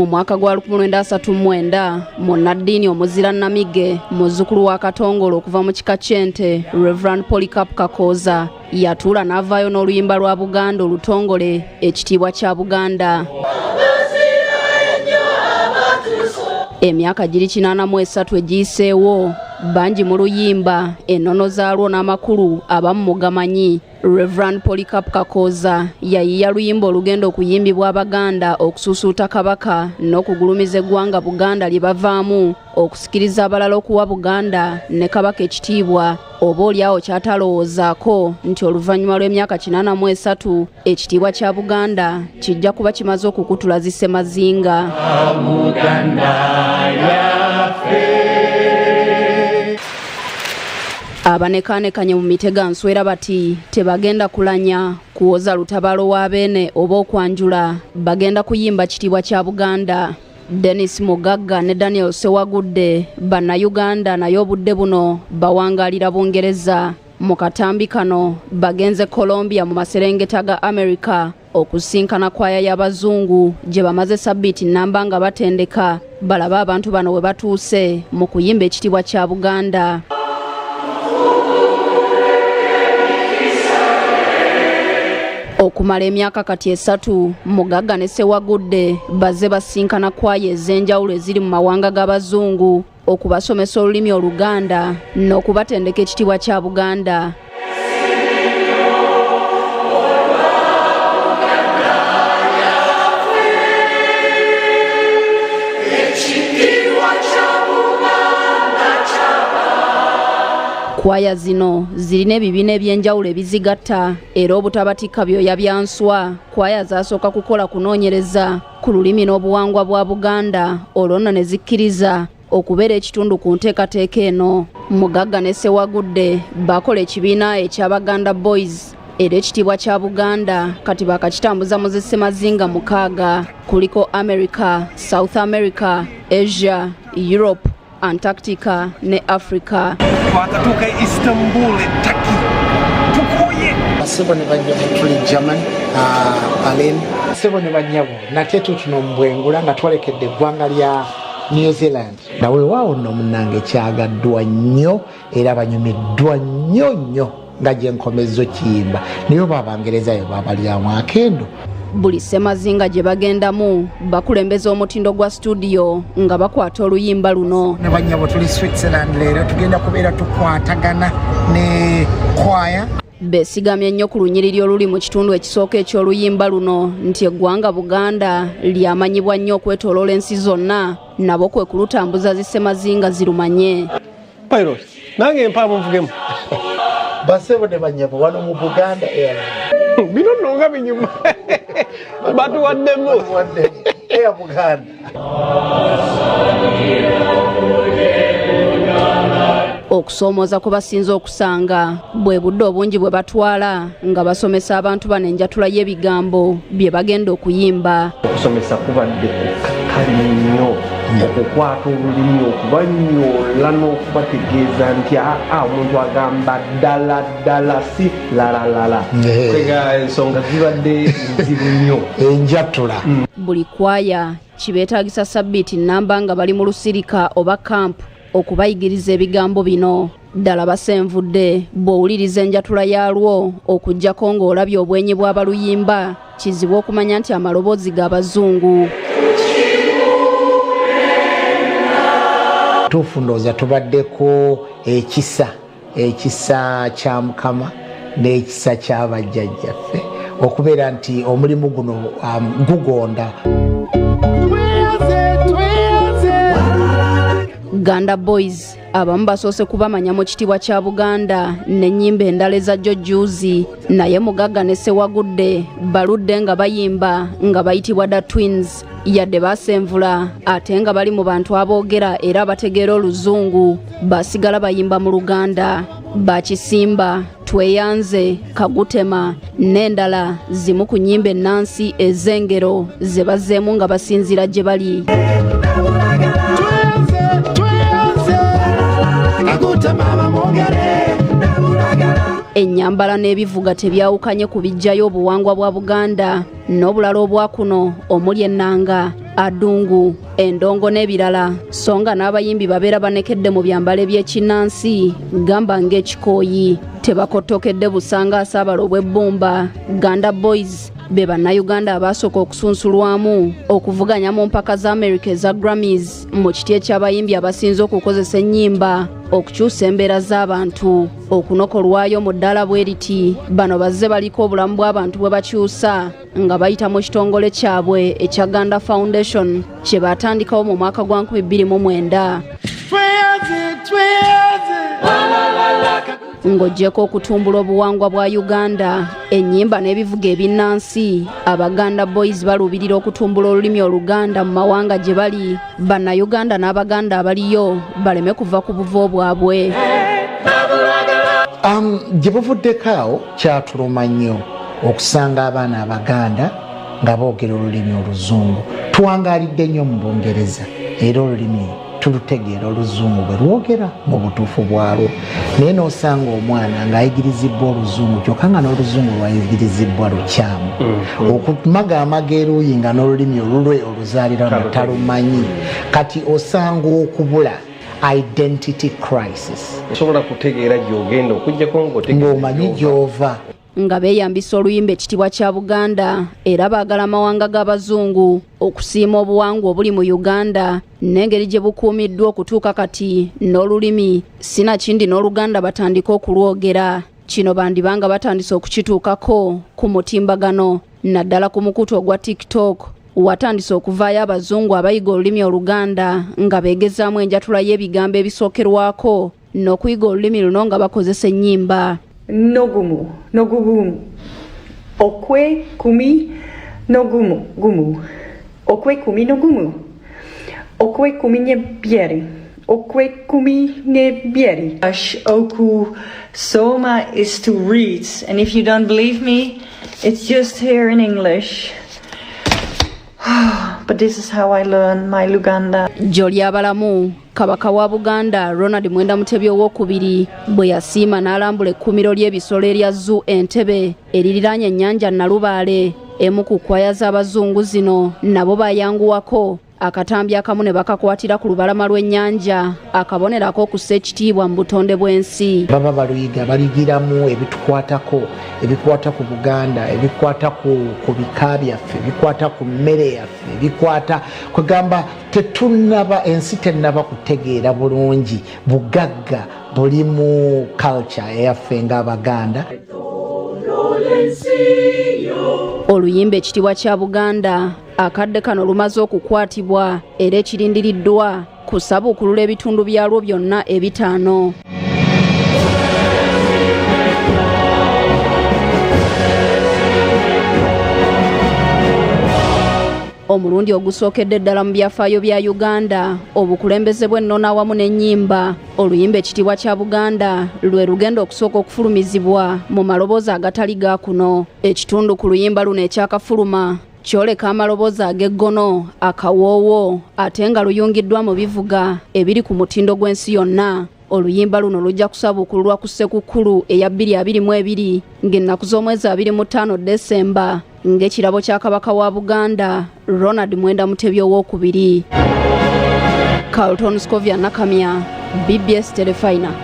Mu mwaka gwa 1939 munnaddiini omuzira Namige muzzukulu wa Katongole okuva mu kika ky'ente Reverend Polycarp Kakooza yatuula n'avaayo n'oluyimba lwa Buganda olutongole ekitiibwa kya Buganda. Emyaka giri 83 egiyiseewo bangi mu luyimba ennono zaalwo n'amakulu abamu mugamanyi. Reverend Polycarp Kakooza yayiya luyimba olugenda okuyimbibwa Abaganda okususuuta Kabaka n'okugulumiza eggwanga Buganda lye bavaamu okusikiriza abalala okuwa Buganda ne Kabaka ekitiibwa oba oliawo kyatalowoozaako nti oluvannyuma lw'emyaka 83 ekitiibwa kya Buganda kijja kuba kimaze okukutula zissemazinga. Abanekanekanye mu mitega nswera bati tebagenda kulanya kuwoza lutabaalo wa beene oba okwanjula bagenda kuyimba kitiibwa kya Buganda. Dennis Mugagga ne Daniel Sewagudde bannayuganda naye obudde buno bawangaalira Bungereza. Mu katambi kano bagenze Colombia mu maserengeta ga America okusinkana kwaya y'abazungu gye bamaze sabbiiti nnamba nga batendeka balaba abantu bano we batuuse mu kuyimba ekitiibwa kya Buganda. Okumala emyaka kati 3 Mugagga ne Sewagudde bazze basinkana kwaya ez'enjawulo eziri mu mawanga g'abazungu okubasomesa olulimi Oluganda n'okubatendeka ekitiibwa kya Buganda. Kwaya zino zirina ebibiina eby'enjawulo ebizigatta era obutabatika byoya bya nswa. Kwaya zaasooka kukola kunoonyereza ku lulimi n'obuwangwa bwa Buganda olwonna ne zikkiriza okubeera ekitundu ku nteekateeka eno. Mugagga ne Sewagudde bakola ekibiina eky'Abaganda Boys era ekitiibwa kya Buganda kati bakakitambuza mu zissemazinga 6 kuliko America, South America, Asia, Europe, Antarctica ne Africa. Wakatuuka Istanbul, Turkey. Tukuye. Sebo ne banyabo tuli German, Berlin. Sebo ne banyabo nate tutuno mbwengula nga twalekedde eggwanga lya New Zealand. Nawe waawo nno munnange kyagaddwa nnyo era banyumiddwa nnyo nga gye nkomezo kiyimba. Niyo Abangereza yo babalyamu akendo. Buli ssemazinga gye bagendamu bakulembeza omutindo gwa studio nga bakwata oluyimba luno. Ne banyabo tuli Switzerland leero tugenda kubeera tukwatagana ne kwaya. Beesigamye nnyo ku lunyiriri oluli mu kitundu ekisooka eky'oluyimba luno nti eggwanga Buganda lyamanyibwa nnyo okwetooloola ensi zonna nabo kwe kulutambuza zissemazinga zirumanye. Pilot, nange empaamu nvugemu. Basebo ne banyabo wano mu Buganda Airline. Bino nno nga binyuma. Batuwaddemu. Eya Buganda. Okusoomooza kwe basinze okusanga bwe budde obungi bwe batwala nga basomesa abantu bano enjatula y'ebigambo bye bagenda okuyimba. Okusomesa kubadde kukkali nnyo okukwata olulimi okubanyoola n'okubategeeza nti omuntu agamba ddala si lalalala. Kwega ensonga zibadde nzibu nnyo. Enjatula. Buli kwaya kibeetaagisa sabbiiti nnamba nga bali mu lusirika oba kampu okubayigiriza ebigambo bino. Ddala basenvudde bw'owuliriza enjatula yaalwo okuggyako ng'olabye obwenyi bw'abaluyimba kizibu okumanya nti amaloboozi g'abazungu. Tuufu ndowooza tubaddeko ekisa kya Mukama n'ekisa ky'abajjajjaffe okubeera nti omulimu guno gugonda. Ganda Boys abamu basoose kubamanya mu kitiibwa kya Buganda n'ennyimba endala eza Jojjuuzi naye Mugagga ne Sewagudde baludde nga bayimba nga bayitibwa The Twins yadde basenvula ate nga bali mu bantu aboogera era bategeera Oluzungu basigala bayimba mu Luganda. Bakisimba, Tweyanze, Kagutema n'endala zimu ku nnyimba ennansi ez'engero ze bazzeemu nga basinziira gye bali. Ennyambala n'ebivuga tebyawukanye ku bijjayo obuwangwa bwa Buganda n'obulala obwa kuno omuli ennanga adungu, endongo n'ebirala, so nga n'abayimbi babeera banekedde mu byambalo by'ekinnansi gamba ng'ekikooyi. Tebakottokedde busangaasa abala obw'ebbumba Ganda Boys be bannayuganda abaasooka okusunsulwamu okuvuganya mu mpaka za America eza Grammys mu kiti eky'abayimbi abasinze okukozesa ennyimba okukyusa embeera z'abantu. Okunokolwayo mu ddala bwe riti bano bazze baliko obulamu bw'abantu bwe bakyusa nga bayita mu kitongole kyabwe ekya Ganda Foundation kye baatandikawo mu mwaka gwa 2009. Ng'oggyeko okutumbula obuwangwa bwa Uganda, ennyimba n'ebivuga ebinnansi, Abaganda Boys baluubirira okutumbula olulimi Oluganda mu mawanga gye bali, bannayuganda n'Abaganda abaliyo baleme kuva ku buvo bwabwe. Gye buvuddeko awo kyatuluma nnyo okusanga abaana Abaganda nga boogera olulimi Oluzungu. Tuwangaalidde nnyo mu Bungereza era olulimi tulutegeera Oluzungu bwe lwogera mu butuufu bwalwo, naye n'osanga omwana ng'ayigirizibwa Oluzungu kyokka nga n'Oluzungu lwayigirizibwa lukyamu. Okumagaamaga eruuyi nga n'olulimi olulwe oluzaalirano talumanyi, kati osanga okubula identity crisis. Osobola kutegeera gy'ogenda okuggyako ng'omanyi gy'ova. Nga beeyambisa oluyimba ekitiibwa kya Buganda era baagala amawanga g'Abazungu okusiima obuwangwa obuli mu Uganda n'engeri gye bukuumiddwa okutuuka kati n'olulimi sinakindi n'Oluganda batandika okulwogera. Kino bandibanga batandise okukituukako ku mutimbagano naddala ku mukutu ogwa TikTok watandise okuvaayo Abazungu abayiga olulimi Oluganda nga beegezaamu enjatula y'ebigambo ebisookerwako n'okuyiga olulimi luno nga bakozesa ennyimba. Nogumu, nogumu, okwe kumi nogumu, gumu, okwe kumi nogumu, okwe kumi nebyeri, okwe kumi nebyeri. Oku soma is to read, and if you don't believe me, it's just here in English. But this is how I learn my Luganda. Joli abalamu Kabaka wa Buganda Ronald Mwenda Mutebi owokubiri bwe yasiima n'alambula ekkuumiro ly'ebisolo erya Zoo Entebbe eririraanye ennyanja Nalubaale. Emu ku kwaya z'Abazungu zino nabo bayanguwako akatambi akamu ne bakakwatira ku lubalama lw'ennyanja akabonerako okussa ekitiibwa mu butonde bw'ensi. Baba baluyiga baligiramu ebitukwatako, ebikwata ku Buganda, ebikwata ku bika byaffe, ebikwata ku mmere yaffe, ebikwata kwegamba tetunnaba ensi tennaba kutegeera bulungi bugagga buli mu culture eyaffe ng'Abaganda. Oluyimba ekitiibwa kya Buganda akadde kano lumaze okukwatibwa era ekirindiriddwa kusabukulula ebitundu byalwo byonna ebitaano. Omulundi ogusookedde ddala mu byafaayo bya Uganda obukulembeze bw'ennono awamu n'ennyimba, oluyimba ekitiibwa kya Buganda lwe lugenda okusooka okufulumizibwa mu maloboozi agatali ga kuno. Ekitundu ku luyimba luno ekyakafuluma kyoleka amaloboozi ag'eggono, akawoowo ate nga luyungiddwa mu bivuga ebiri ku mutindo gw'ensi yonna. Oluyimba luno lujja kusabukululwa ku Ssekukkulu eya 2022 ng'ennaku z'omwezi 25 Desemba ng'ekirabo kya Kabaka wa Buganda Ronald Mwenda Mutebi owokubiri. Carlton Scovia Nakamya, BBS Telefina.